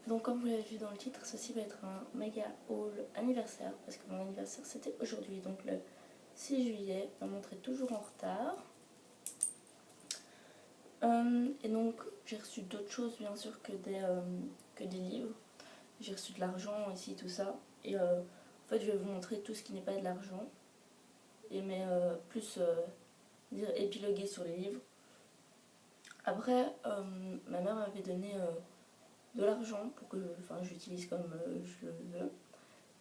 Donc comme vous l'avez vu dans le titre, ceci va être un méga haul anniversaire parce que mon anniversaire c'était aujourd'hui, donc le 6 juillet, ma montre est toujours en retard. Et donc j'ai reçu d'autres choses bien sûr que des livres. J'ai reçu de l'argent ici, tout ça. Et en fait je vais vous montrer tout ce qui n'est pas de l'argent. Mais plus dire épiloguer sur les livres. Après ma mère m'avait donné de l'argent pour que j'utilise comme je le veux.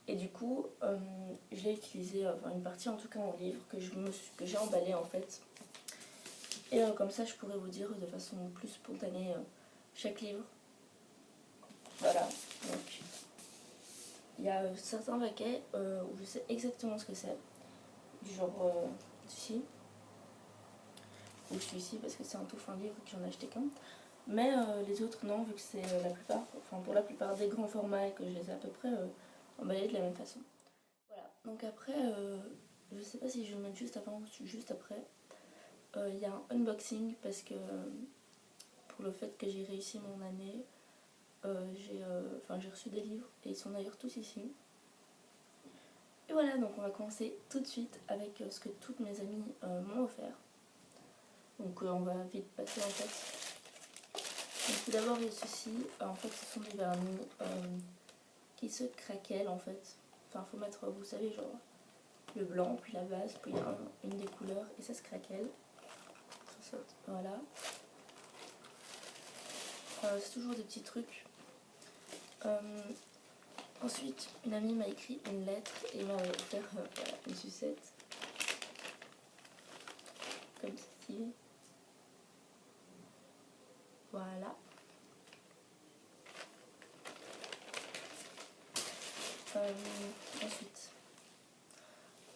Et du coup je l'ai utilisé, une partie en tout cas en livre que j'ai emballé en fait. Et comme ça je pourrais vous dire de façon plus spontanée chaque livre. Voilà, donc il y a certains paquets où je sais exactement ce que c'est, du genre celui-ci, ou celui-ci parce que c'est un tout fin livre que j'en ai acheté qu'un. Mais les autres non, vu que c'est la plupart, pour la plupart des grands formats et que je les ai à peu près emballés de la même façon. Voilà, donc après, je sais pas si je vais le mettre juste avant ou juste après. Il y a un unboxing parce que pour le fait que j'ai réussi mon année, j'ai reçu des livres et ils sont d'ailleurs tous ici. Et voilà, donc on va commencer tout de suite avec ce que toutes mes amies m'ont offert. Donc on va vite passer en fait. Donc tout d'abord il y a ceci, en fait ce sont des vernis qui se craquellent en fait. Enfin faut mettre, vous savez, genre le blanc, puis la base, puis une des couleurs et ça se craquelle. Ça saute, voilà. C'est toujours des petits trucs. Ensuite, une amie m'a écrit une lettre et m'a offert voilà, une sucette. Comme ceci. Voilà.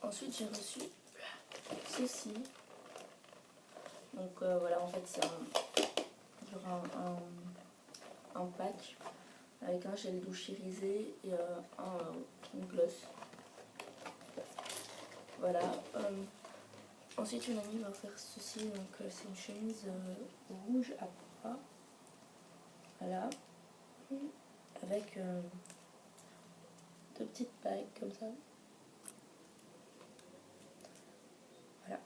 Ensuite j'ai reçu ceci. Donc voilà, en fait c'est un pack avec un gel douche irisé et une gloss. Voilà. Ensuite une amie m'a offert ceci, donc c'est une chemise rouge à bras. Voilà. Avec deux petites bagues comme ça. Voilà.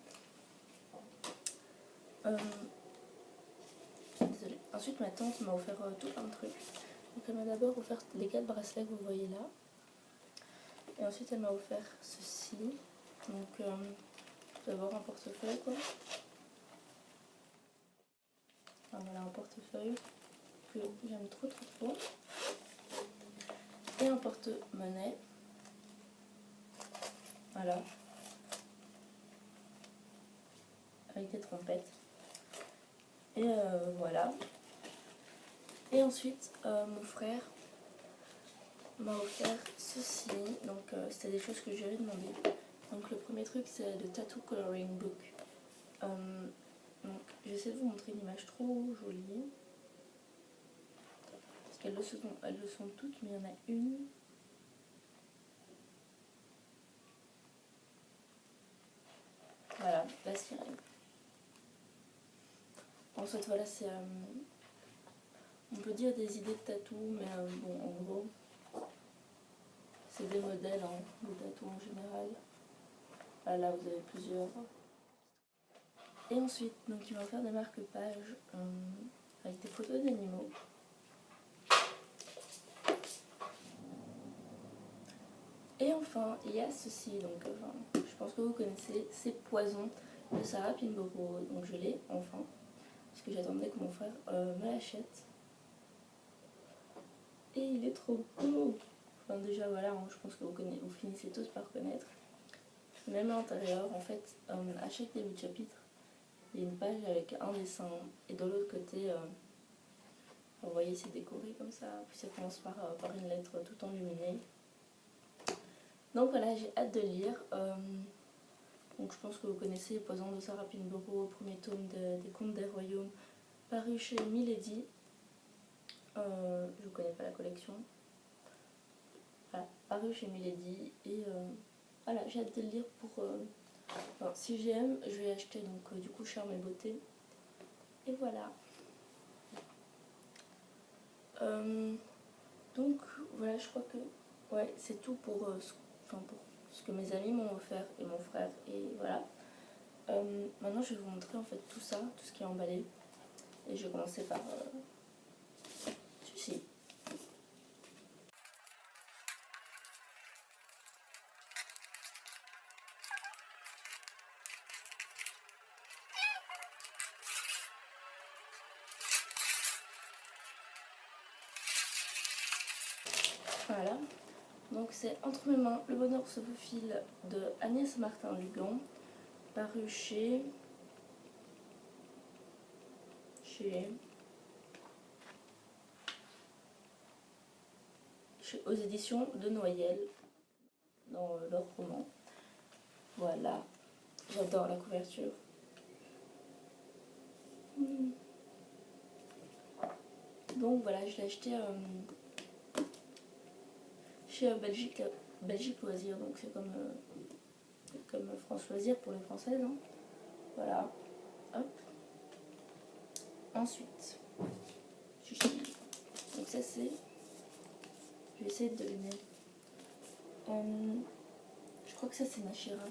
Désolée. Ensuite ma tante m'a offert tout un truc. Donc elle m'a d'abord offert les 4 bracelets que vous voyez là. Et ensuite elle m'a offert ceci. Donc d'abord un portefeuille quoi. Enfin, voilà, un portefeuille que j'aime trop. Et un porte-monnaie. Voilà. Avec des trompettes. Et voilà. Et ensuite mon frère m'a offert ceci. Donc c'était des choses que je lui avais demandé. Donc le premier truc c'est le Tattoo Coloring Book. Donc j'essaie de vous montrer une image trop jolie. Parce qu'elles le sont toutes, mais il y en a une. Voilà, la sirène. Ensuite voilà, c'est on peut dire des idées de tatou, mais bon en gros c'est des modèles de tatou en général. Là vous avez plusieurs. Et ensuite donc il va faire des marque-pages avec des photos d'animaux. Et enfin il y a ceci, donc je pense que vous connaissez, c'est Poison de Sarah Pinborough. Donc je l'ai enfin, parce que j'attendais que mon frère me l'achète. Et il est trop beau. Enfin déjà voilà, je pense que vous finissez tous par connaître. Même à l'intérieur, en fait, à chaque début de chapitre, il y a une page avec un dessin. Et de l'autre côté, vous voyez, c'est décoré comme ça. Puis ça commence par une lettre tout enluminée. Donc voilà, j'ai hâte de lire. Donc je pense que vous connaissez Poison de Sarah Pinborough, premier tome des Contes des Royaumes, paru chez Milady. Je ne connais pas la collection. Voilà, paru chez Milady. Et voilà, j'ai hâte de le lire pour... si j'aime, je vais acheter donc du coup Charme et Beauté. Et voilà. voilà, je crois que ouais, c'est tout pour, pour ce que mes amis m'ont offert et mon frère. Et voilà. Maintenant, je vais vous montrer en fait tout ça, tout ce qui est emballé. Et je vais commencer par celui-ci. Voilà. Donc c'est Entre mes mains, le bonheur se faufile de Agnès Martin-Lugan, paru aux éditions de Noyel, dans leur roman. Voilà, j'adore la couverture. Donc voilà, je l'ai acheté chez Belgique Loisirs, donc c'est comme France Loisirs pour les Françaises. Hein. Voilà, hop. Ensuite, donc ça c'est, je vais essayer de deviner. Je crois que ça c'est Nashira.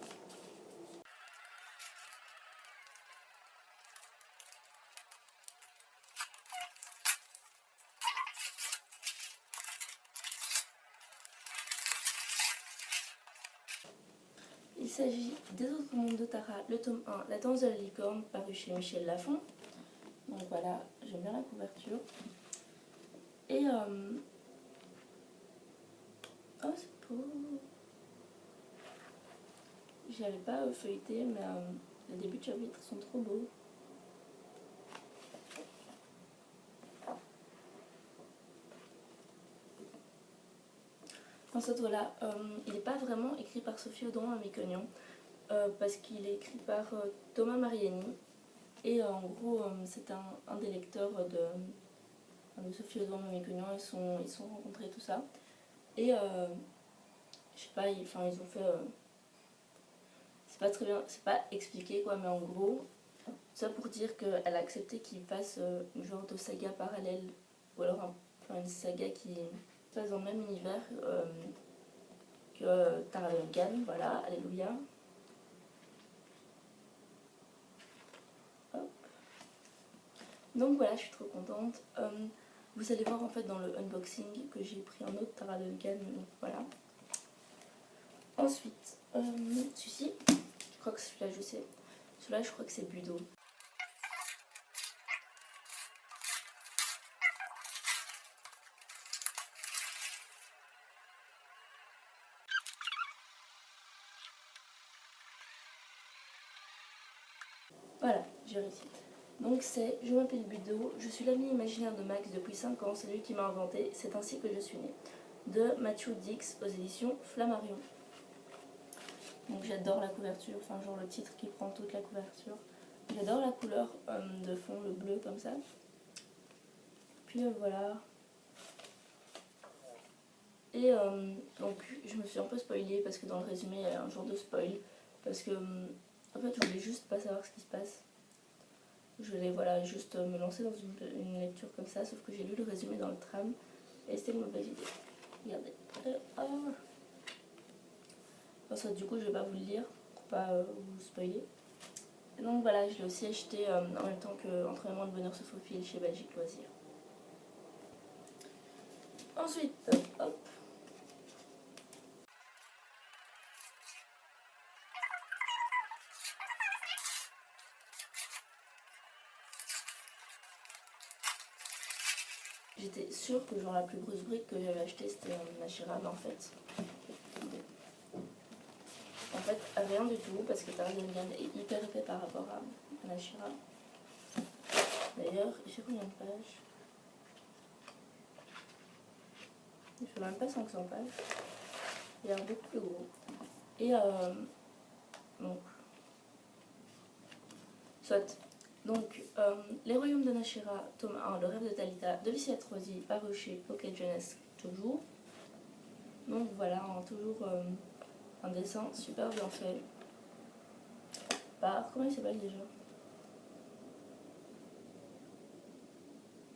Il s'agit des autres mondes de Tara, le tome 1, La danse de la licorne, paru chez Michel Lafon. Donc voilà, j'aime bien la couverture. Et oh c'est beau. J'y avais pas feuilleté, mais les débuts de chapitre sont trop beaux. En fait voilà, il n'est pas vraiment écrit par Sophie Audran à Mécognan, parce qu'il est écrit par Thomas Mariani. Et en gros, c'est un des lecteurs de Sophie Audran à Mécognan, ils sont rencontrés tout ça. Et je sais pas, ils ont fait... c'est pas très bien, c'est pas expliqué quoi, mais en gros, ça pour dire qu'elle a accepté qu'il fasse une genre de saga parallèle, ou alors une saga qui se passe dans le même univers que Tara Duncan, voilà, alléluia. Hop. Donc voilà, je suis trop contente. Vous allez voir en fait dans le unboxing que j'ai pris un autre Tara Duncan, donc voilà. Ensuite, celui-ci, je crois que celui-là je sais, celui-là je crois que c'est Budo. Voilà, j'ai réussi. Donc c'est Je m'appelle Budo, je suis l'ami imaginaire de Max depuis 5 ans, c'est lui qui m'a inventé, c'est ainsi que je suis née. De Matthew Dix aux éditions Flammarion. Donc j'adore la couverture, enfin genre le titre qui prend toute la couverture. J'adore la couleur de fond, le bleu comme ça. Puis voilà. Et donc je me suis un peu spoilée parce que dans le résumé il y a un genre de spoil. Parce que en fait je voulais juste pas savoir ce qui se passe. Je voulais voilà, juste me lancer dans une lecture comme ça, sauf que j'ai lu le résumé dans le tram et c'était une mauvaise idée. Regardez. Enfin, du coup je vais pas vous le lire pour pas vous spoiler. Et donc voilà, je l'ai aussi acheté en même temps que Entre mes mains, le bonheur se faufile chez Belgique Loisirs. Ensuite, hop. J'étais sûre que genre la plus grosse brique que j'avais achetée c'était Nashira, mais en fait rien du tout, parce que Tara Duncan est hyper épais par rapport à Nashira. D'ailleurs, je sais combien de pages. Il fait même pas 500 pages. Il est un beaucoup plus gros. Et donc, soit. Donc, Les Royaumes de Nashira, tome 1, Le rêve de Talita, de Lucette Rosy, paru chez Pocket Jeunesse, toujours. Donc voilà, toujours un dessin super bien fait. Par, comment il s'appelle déjà?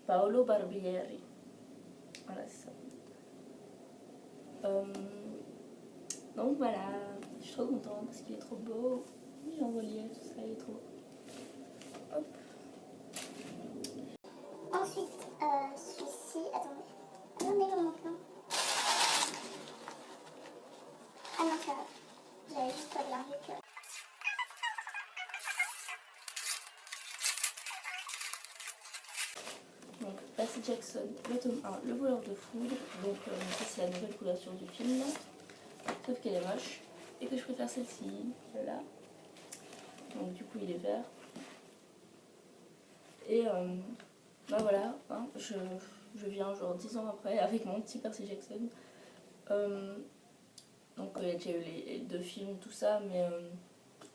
Paolo Barbieri. Voilà, c'est ça. Donc voilà, je suis trop contente parce qu'il est trop beau. J'ai envoyé tout ça, il est trop beau. Hop. Ensuite, celui-ci, attendez, le manque, non? Ah non, ça va, j'avais juste pas bien vu que... Donc Percy Jackson, le tome 1, le voleur de foudre. Donc ça c'est la nouvelle couverture du film, sauf qu'elle est moche et que je préfère celle-ci, voilà. Donc du coup il est vert. Et bah voilà, hein, je viens genre 10 ans après avec mon petit Percy Jackson. Donc il y a déjà eu les 2 films, tout ça, mais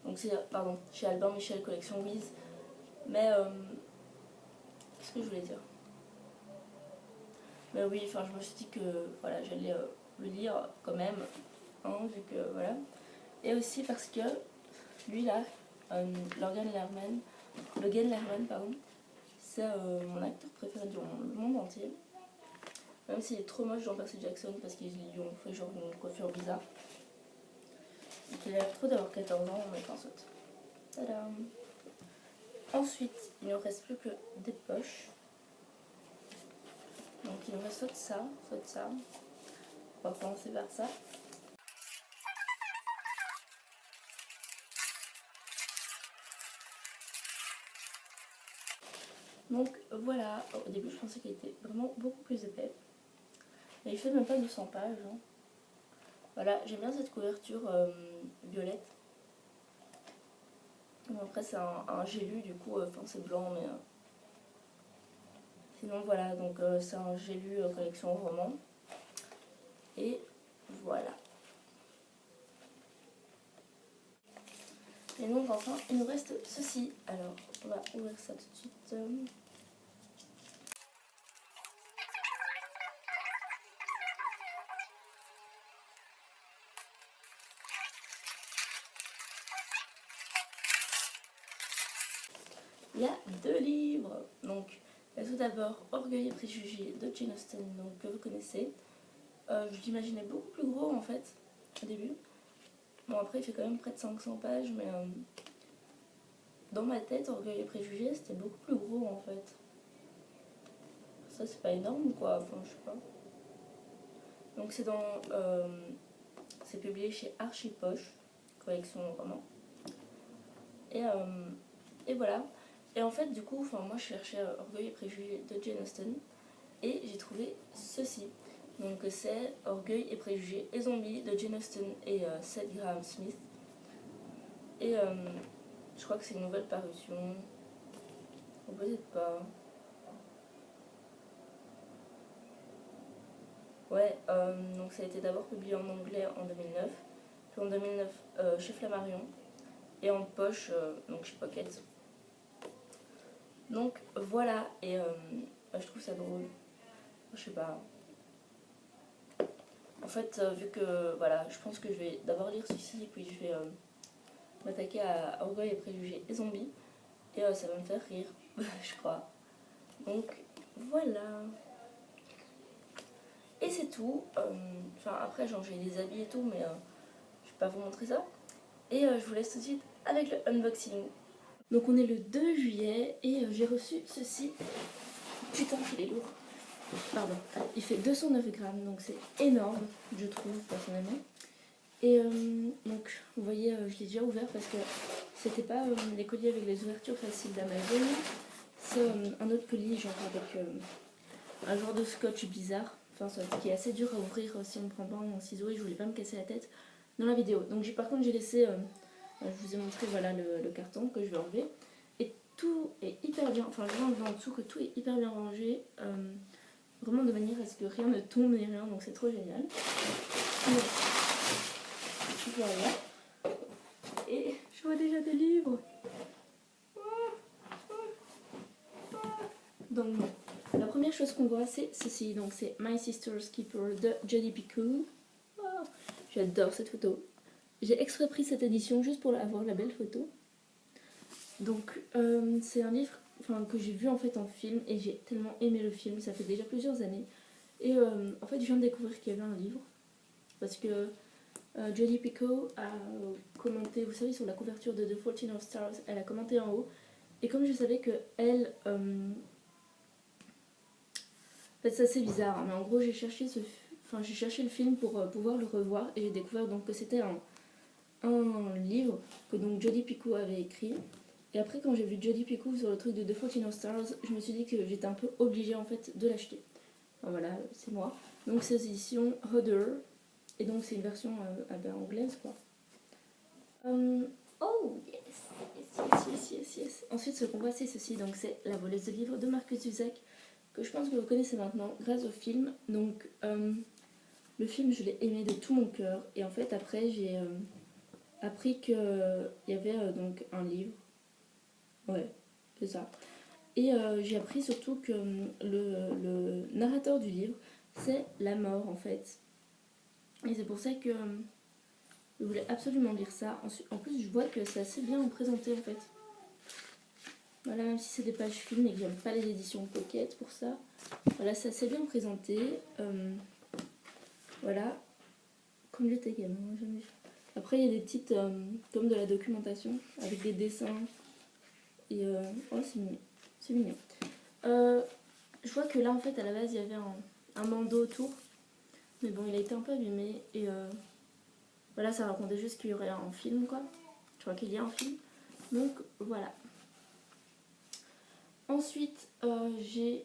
donc c'est, pardon, chez Albin Michel Collection Wiz. Mais qu'est-ce que je voulais dire? Mais oui, enfin je me suis dit que voilà, j'allais le lire quand même, hein, vu que voilà. Et aussi parce que lui là, Logan Lerman, pardon, c'est mon acteur préféré du monde entier. Même s'il est trop moche dans Percy Jackson parce qu'ils lui ont fait genre une coiffure bizarre. Donc il a l'air trop d'avoir 14 ans, mais enfin saute. Tadam. Ensuite, il ne reste plus que des poches. Donc il nous reste soit ça, soit ça. On va commencer par ça. Donc voilà, au début je pensais qu'il était vraiment beaucoup plus épais. Mais il fait même pas 200 pages. Hein. Voilà, j'aime bien cette couverture violette. Bon, après c'est un gélu du coup, enfin c'est blanc mais... Sinon voilà, donc c'est un gélu collection roman. Et voilà. Et donc enfin il nous reste ceci. Alors on va ouvrir ça tout de suite. Il y a 2 livres. Donc il y a tout d'abord Orgueil et préjugés de Jane Austen, donc, que vous connaissez. Je l'imaginais beaucoup plus gros en fait au début. Bon après il fait quand même près de 500 pages, mais dans ma tête Orgueil et préjugés c'était beaucoup plus gros en fait. Ça c'est pas énorme quoi, enfin je sais pas. Donc c'est c'est publié chez Archipoche, collection roman. Et voilà. Et en fait du coup, moi je cherchais Orgueil et préjugés de Jane Austen et j'ai trouvé ceci. Donc c'est Orgueil et préjugés et zombies de Jane Austen et Seth Graham Smith. Et je crois que c'est une nouvelle parution. Ou peut-être pas. Ouais, donc ça a été d'abord publié en anglais en 2009, puis en 2009 chez Flammarion, et en poche, donc chez Pocket. Donc voilà, et je trouve ça drôle. Je sais pas. En fait, vu que, voilà, je pense que je vais d'abord lire celui-ci, puis je vais m'attaquer à Orgueil et préjugés et zombies, et ça va me faire rire, je crois. Donc voilà. Et c'est tout. Enfin après genre j'ai des habits et tout, mais je vais pas vous montrer ça. Et je vous laisse tout de suite avec le unboxing. Donc on est le 2 juillet et j'ai reçu ceci. Putain qu'il est lourd. Pardon. Il fait 209 grammes, donc c'est énorme, je trouve personnellement. Et donc vous voyez, je l'ai déjà ouvert parce que c'était pas les colis avec les ouvertures faciles d'Amazon. C'est un autre colis genre avec un genre de scotch bizarre. Enfin, qui est assez dur à ouvrir si on ne prend pas un ciseau, et je voulais pas me casser la tête dans la vidéo. Donc par contre j'ai laissé, je vous ai montré voilà le carton que je vais enlever. Et tout est hyper bien, enfin je vais enlever en dessous que tout est hyper bien rangé. Vraiment de manière à ce que rien ne tombe ni rien, donc c'est trop génial. Donc, voilà. Et je vois déjà des livres. Donc la première chose qu'on voit c'est ceci, donc c'est My Sister's Keeper de Jodi Picoult. Oh, j'adore cette photo. J'ai exprès pris cette édition juste pour avoir la belle photo. Donc c'est un livre que j'ai vu en fait en film et j'ai tellement aimé le film, ça fait déjà plusieurs années. Et en fait je viens de découvrir qu'il y avait un livre. parce que Jodie Picoult a commenté, vous savez, sur la couverture de The Fault in Our Stars, elle a commenté en haut. Et comme je savais que elle... en fait, c'est assez bizarre, hein, mais en gros, j'ai cherché le film pour pouvoir le revoir. Et j'ai découvert donc que c'était un livre que donc Jodie Picoult avait écrit. Et après, quand j'ai vu Jodie Picoult sur le truc de The Fault in Our Stars, je me suis dit que j'étais un peu obligée en fait de l'acheter. Enfin, voilà, c'est moi. Donc c'est édition Hodder. Et donc c'est une version anglaise quoi. Oh yes. Ensuite ce qu'on voit c'est ceci, donc c'est La voleuse de livres de Marcus Zusak, que je pense que vous connaissez maintenant grâce au film. Donc le film je l'ai aimé de tout mon cœur. Et en fait après j'ai appris qu'il y avait donc un livre. Ouais, c'est ça. Et j'ai appris surtout que le narrateur du livre c'est la mort en fait. Et c'est pour ça que je voulais absolument lire ça. En plus, je vois que c'est assez bien présenté en fait. Voilà, même si c'est des pages fines et que j'aime pas les éditions Pocket pour ça. Voilà, c'est assez bien présenté. Voilà, comme j'étais gamin, jamais. Après, il y a des petites, comme de la documentation, avec des dessins. Et oh, c'est mignon. C'est mignon. Je vois que là, en fait, à la base, il y avait un bandeau autour. Mais bon, il a été un peu abîmé. Et voilà, ça racontait juste qu'il y aurait un film, quoi. Je crois qu'il y a un film. Donc, voilà. Ensuite, j'ai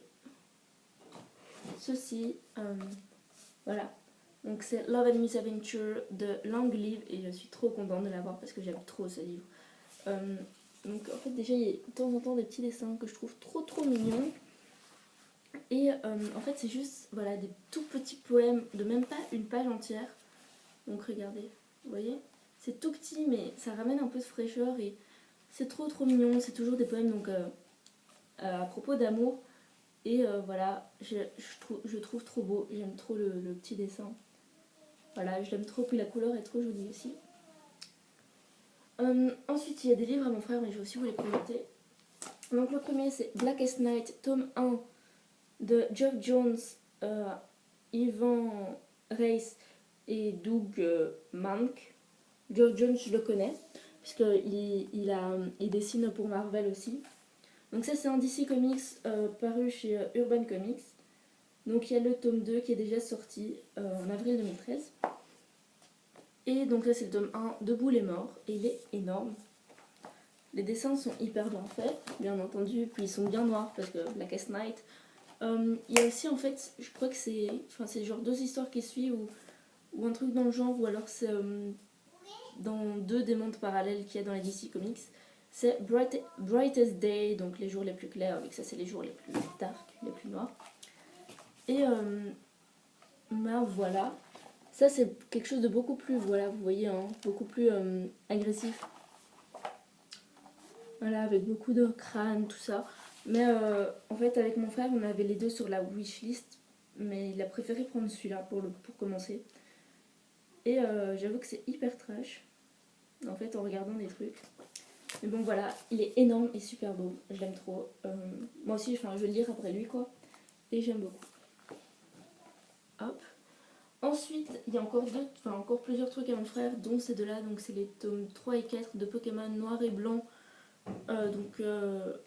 ceci. Voilà. Donc, c'est Love and Misadventure de Lang Live. Et je suis trop contente de l'avoir parce que j'aime trop ce livre. Donc, en fait, déjà, il y a de temps en temps des petits dessins que je trouve trop mignons. Et en fait, c'est juste voilà, des tout petits poèmes de même pas une page entière. Donc, regardez. Vous voyez, c'est tout petit mais ça ramène un peu de fraîcheur et c'est trop mignon. C'est toujours des poèmes donc à propos d'amour et voilà, je trouve trop beau. J'aime trop le petit dessin. Voilà, je l'aime trop, puis la couleur est trop jolie aussi. Ensuite il y a des livres à mon frère mais je vais aussi vous les présenter. Donc le premier c'est Blackest Night, tome 1 de Geoff Jones, Ivan Reis et Doug Mahnke. Geoff Jones, je le connais, puisqu'il il dessine pour Marvel aussi. Donc ça, c'est un DC Comics paru chez Urban Comics. Donc il y a le tome 2 qui est déjà sorti en avril 2013. Et donc là, c'est le tome 1, Debout les morts, et il est énorme. Les dessins sont hyper bien faits, bien entendu, puis ils sont bien noirs, parce que Blackest Night. Il y a aussi, en fait, je crois que c'est genre 2 histoires qui suivent, ou un truc dans le genre, ou alors c'est dans 2 des mondes parallèles qu'il y a dans les DC Comics. C'est Brightest Day, donc les jours les plus clairs, avec ça c'est les jours les plus dark, les plus noirs. Et ben voilà, ça c'est quelque chose de beaucoup plus, voilà, vous voyez, hein, beaucoup plus agressif. Voilà, avec beaucoup de crânes, tout ça. Mais en fait, avec mon frère, on avait les 2 sur la wishlist, mais il a préféré prendre celui-là pour commencer. Et j'avoue que c'est hyper trash, en fait, en regardant des trucs. Mais bon, voilà, il est énorme et super beau, je l'aime trop. Moi aussi, je vais le lire après lui, quoi. Et j'aime beaucoup. Hop. Ensuite, il y a encore plusieurs trucs à mon frère, dont ces 2-là. Donc, c'est les tomes 3 et 4 de Pokémon Noir et Blanc.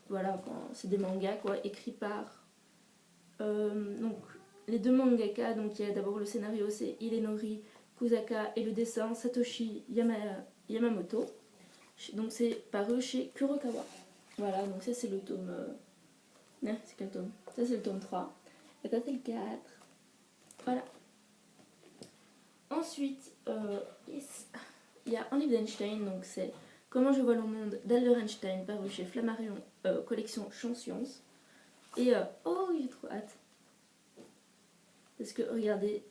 Voilà, c'est des mangas, quoi, écrits par... donc, les 2 mangaka, donc il y a d'abord le scénario, c'est Hidenori Kusaka, et le dessin, Satoshi Yamamoto. Donc c'est paru chez Kurokawa. Voilà, donc ça c'est le tome... c'est quel tome? Ça c'est le tome 3. Et ça c'est le 4. Voilà. Ensuite, il y a un livre d'Einstein, donc c'est Comment je vois le monde d'Albert Einstein, paru chez Flammarion, collection Champ Science. Et oh, j'ai trop hâte. Parce que regardez,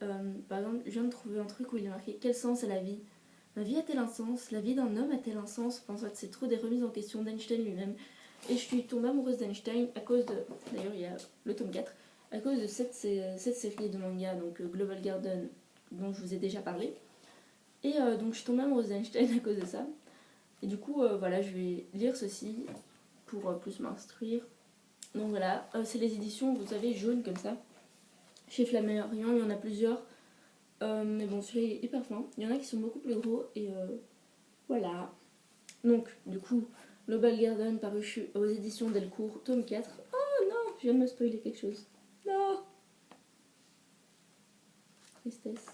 par exemple, je viens de trouver un truc où il est marqué quel sens a la vie? Ma vie a-t-elle un sens? La vie d'un homme a-t-elle un sens? Enfin, en fait, c'est trop des remises en question d'Einstein lui-même. Et je suis tombée amoureuse d'Einstein à cause de... D'ailleurs, il y a le tome 4. À cause de cette série de manga, donc Global Garden, dont je vous ai déjà parlé. Et donc, je suis tombée amoureuse d'Einstein à cause de ça. Et du coup, voilà, je vais lire ceci pour plus m'instruire. Donc voilà, c'est les éditions, vous savez, jaunes comme ça. Chez Flammarion, il y en a plusieurs. Mais bon, celui-là est hyper fin. Il y en a qui sont beaucoup plus gros et voilà. Donc, du coup, Global Garden paru aux éditions Delcourt, tome 4. Oh non, je viens de me spoiler quelque chose. Non, tristesse.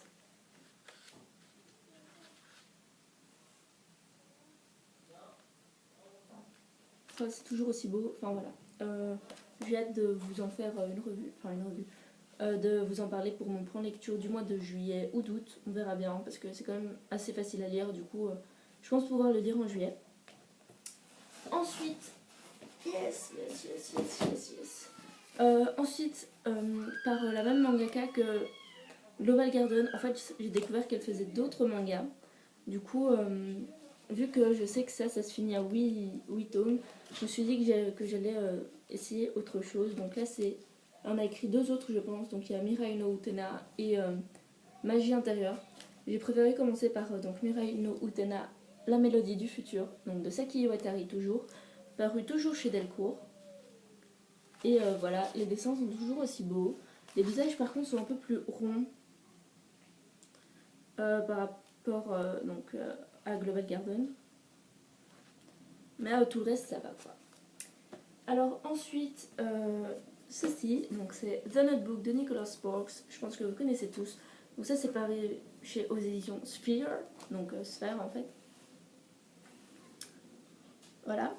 Enfin, c'est toujours aussi beau. Enfin voilà. J'ai hâte de vous en faire une revue. Enfin, une revue. De vous en parler pour mon plan lecture du mois de juillet ou d'août. On verra bien parce que c'est quand même assez facile à lire. Du coup, je pense pouvoir le lire en juillet. Ensuite, ensuite, par la même mangaka que Global Garden, en fait, j'ai découvert qu'elle faisait d'autres mangas. Du coup, vu que je sais que ça se finit à 8 tomes, je me suis dit que j'allais essayer autre chose. Donc là, on a écrit 2 autres, je pense. Donc il y a Mirai no Utena et Magie intérieure. J'ai préféré commencer par donc Mirai no Utena, La mélodie du futur, donc de Saki Iwatari toujours, paru toujours chez Delcourt. Et voilà, les dessins sont toujours aussi beaux. Les visages par contre sont un peu plus ronds par rapport à Global Garden. Mais tout le reste ça va quoi. Alors ensuite, ceci, donc c'est The Notebook de Nicholas Sparks, je pense que vous connaissez tous. Donc ça c'est paru aux éditions Sphere, donc Sphère en fait. Voilà.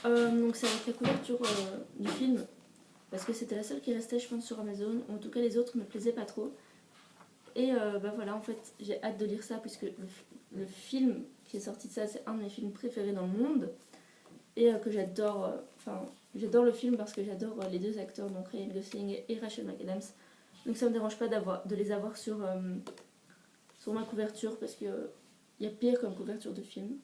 Donc c'est avec la couverture du film, parce que c'était la seule qui restait je pense sur Amazon, ou en tout cas les autres me plaisaient pas trop. Et voilà, en fait j'ai hâte de lire ça puisque le film qui est sorti de ça c'est un de mes films préférés dans le monde. Et que j'adore, j'adore le film parce que j'adore les 2 acteurs, donc Ryan Gosling et Rachel McAdams. Donc ça me dérange pas de les avoir sur ma couverture parce qu'il y a pire comme couverture de film.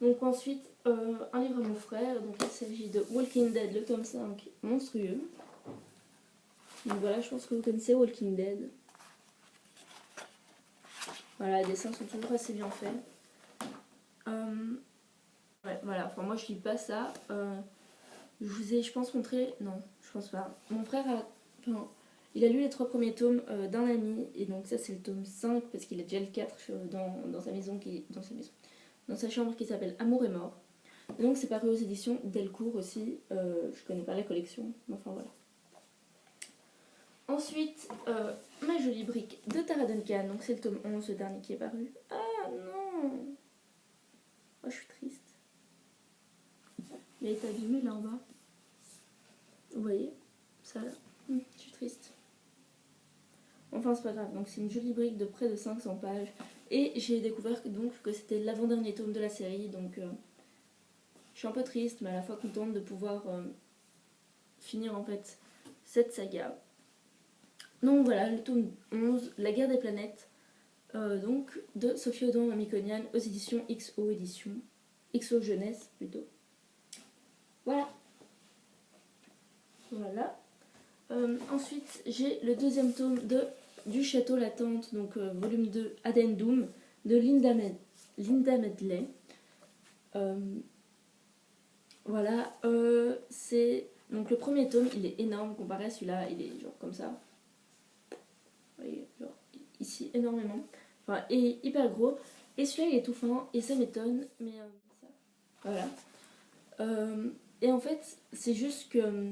Donc ensuite, un livre à mon frère, donc il s'agit de Walking Dead, le tome 5, monstrueux. Donc voilà, je pense que vous connaissez Walking Dead. Voilà, les dessins sont toujours assez bien faits. Ouais, voilà, enfin moi je lis pas ça. Je vous ai, je pense, montré. Non, je pense pas. Mon frère il a lu les 3 premiers tomes d'un ami, et donc ça c'est le tome 5 parce qu'il a déjà le 4 dans sa maison, dans sa chambre qui s'appelle Amour et mort. Et donc c'est paru aux éditions Delcourt aussi. Je connais pas la collection, mais enfin voilà. Ensuite, Ma jolie brique de Tara Duncan, donc c'est le tome 11, le dernier qui est paru. Ah non, oh, je suis triste. Il a été abîmé là en bas. Vous voyez ça là. Je suis triste. Enfin c'est pas grave, donc c'est une jolie brique de près de 500 pages. Et j'ai découvert donc que c'était l'avant-dernier tome de la série, donc je suis un peu triste mais à la fois contente de pouvoir finir en fait cette saga. Donc voilà, le tome 11, La guerre des planètes, donc de Sophie Audin Mamikonian aux éditions XO éditions. XO jeunesse plutôt. Voilà. Voilà. Ensuite, j'ai le 2e tome du Château Latente, donc volume 2, Addendum, de Linda Medley. Voilà, c'est... Donc le premier tome, il est énorme comparé à celui-là, il est genre comme ça. Vous voyez, genre ici, énormément. Enfin, et hyper gros. Et celui-là, il est tout fin, et ça m'étonne, mais ça... Voilà. Et en fait, c'est juste que...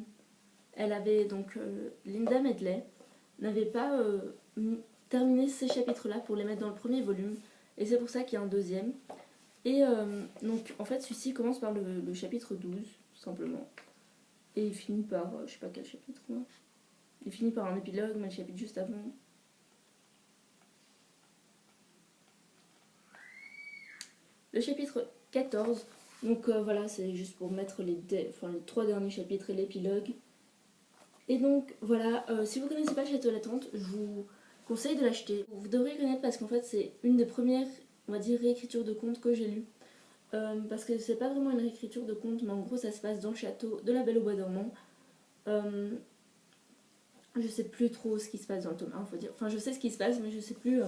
elle avait donc Linda Medley n'avait pas terminé ces chapitres-là pour les mettre dans le premier volume, et c'est pour ça qu'il y a un 2e. Et donc en fait celui-ci commence par le chapitre 12 tout simplement, et il finit par je sais pas quel chapitre, hein. Il finit par un épilogue, mais le chapitre juste avant. Le chapitre 14, donc voilà, c'est juste pour mettre les 3 derniers chapitres et l'épilogue. Et donc voilà, si vous ne connaissez pas le Château Latente, je vous conseille de l'acheter. Vous devrez connaître parce qu'en fait c'est une des premières, on va dire, réécritures de contes que j'ai lues. Parce que c'est pas vraiment une réécriture de contes, mais en gros ça se passe dans le château de la Belle au Bois dormant. Je sais plus trop ce qui se passe dans le tome 1, faut dire. Enfin je sais ce qui se passe, mais je sais plus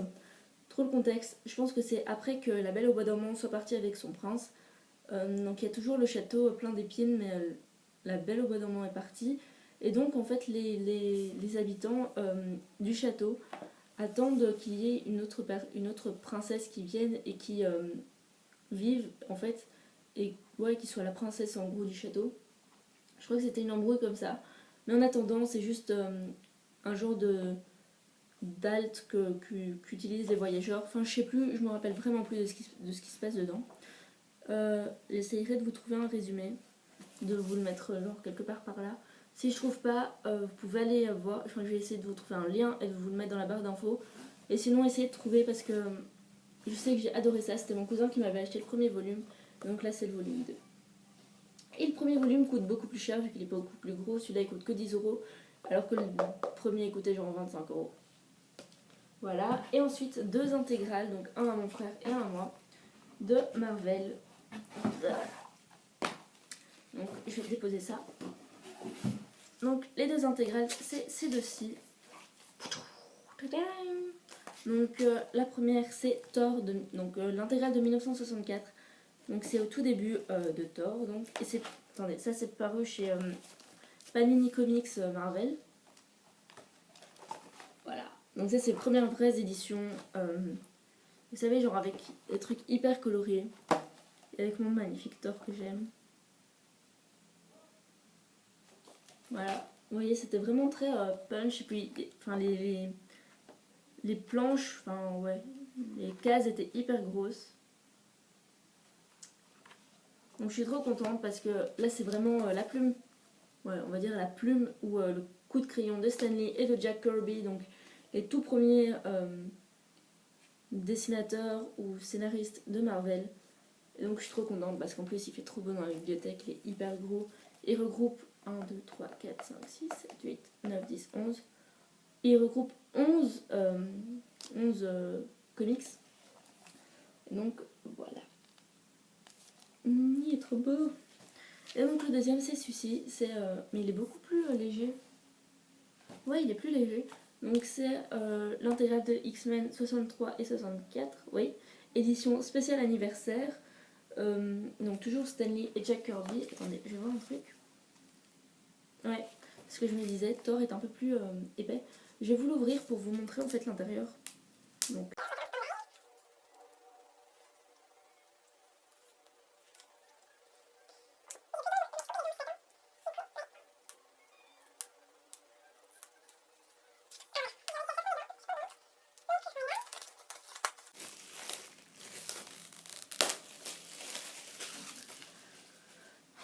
trop le contexte. Je pense que c'est après que la Belle au Bois dormant soit partie avec son prince. Donc il y a toujours le château plein d'épines, mais la Belle au Bois dormant est partie. Et donc en fait les habitants du château attendent qu'il y ait une autre princesse qui vienne et qui vive en fait, et ouais, qui soit la princesse en gros du château. Je crois que c'était une embrouille comme ça, mais en attendant c'est juste un genre de d'alt qu'utilisent les voyageurs. Enfin je sais plus, je me rappelle vraiment plus de ce qui se passe dedans. J'essayerai de vous trouver un résumé, de vous le mettre genre quelque part par là. Si je trouve pas, vous pouvez aller voir, enfin je vais essayer de vous trouver un lien et de vous le mettre dans la barre d'infos. Et sinon essayez de trouver, parce que je sais que j'ai adoré ça, c'était mon cousin qui m'avait acheté le premier volume, donc là c'est le volume 2. Et le premier volume coûte beaucoup plus cher vu qu'il est beaucoup plus gros, celui-là il coûte que 10 €, alors que le premier coûtait genre 25 €. Voilà, et ensuite 2 intégrales, donc un à mon frère et un à moi, de Marvel. Donc je vais déposer ça. Donc les 2 intégrales, c'est ces deux-ci. Donc la première c'est Thor, donc l'intégrale de 1964. Donc c'est au tout début de Thor. Donc, et c'est, attendez, ça c'est paru chez Panini Comics Marvel. Voilà. Donc ça c'est les premières vraies éditions. Vous savez, genre avec des trucs hyper colorés. Et avec mon magnifique Thor que j'aime. Voilà. Vous voyez, c'était vraiment très punch. Et puis, enfin, les planches, enfin, ouais, les cases étaient hyper grosses. Donc je suis trop contente parce que là, c'est vraiment la plume. Ouais, on va dire la plume ou le coup de crayon de Stan Lee et de Jack Kirby. Donc, les tout premiers dessinateurs ou scénaristes de Marvel. Et donc je suis trop contente parce qu'en plus il fait trop beau dans la bibliothèque, il est hyper gros. Il regroupe 1, 2, 3, 4, 5, 6, 7, 8, 9, 10, 11. Il regroupe 11 comics. Et donc voilà. Il est trop beau. Et donc le deuxième c'est celui-ci, mais il est beaucoup plus léger. Ouais, il est plus léger. Donc c'est l'intégrale de X-Men 63 et 64, oui. Édition spéciale anniversaire. Donc toujours Stan Lee et Jack Kirby. Attendez, je vais voir un truc. Ouais, ce que je me disais, Thor est un peu plus épais. Je vais vous l'ouvrir pour vous montrer en fait l'intérieur. Donc.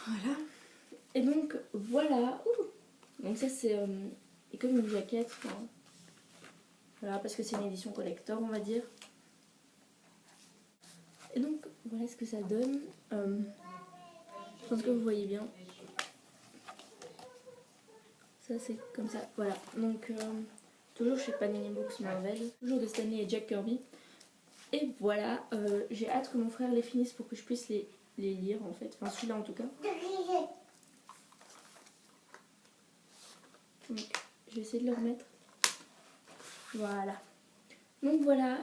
Voilà. Et donc voilà. Donc ça c'est comme une jaquette. Enfin, voilà, parce que c'est une édition collector, on va dire. Et donc voilà ce que ça donne. Je pense que vous voyez bien. Ça c'est comme ça. Voilà. Donc toujours chez Panini Books Marvel. Toujours de Stan Lee et Jack Kirby. Et voilà. J'ai hâte que mon frère les finisse pour que je puisse les lire en fait. Enfin celui-là en tout cas. Donc, je vais essayer de le remettre. Voilà. Donc voilà,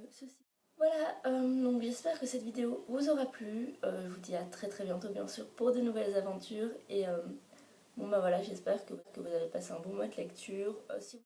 ceci. Voilà, donc j'espère que cette vidéo vous aura plu. Je vous dis à très très bientôt bien sûr pour de nouvelles aventures. Et bon bah voilà, j'espère que vous avez passé un bon mois de lecture. Si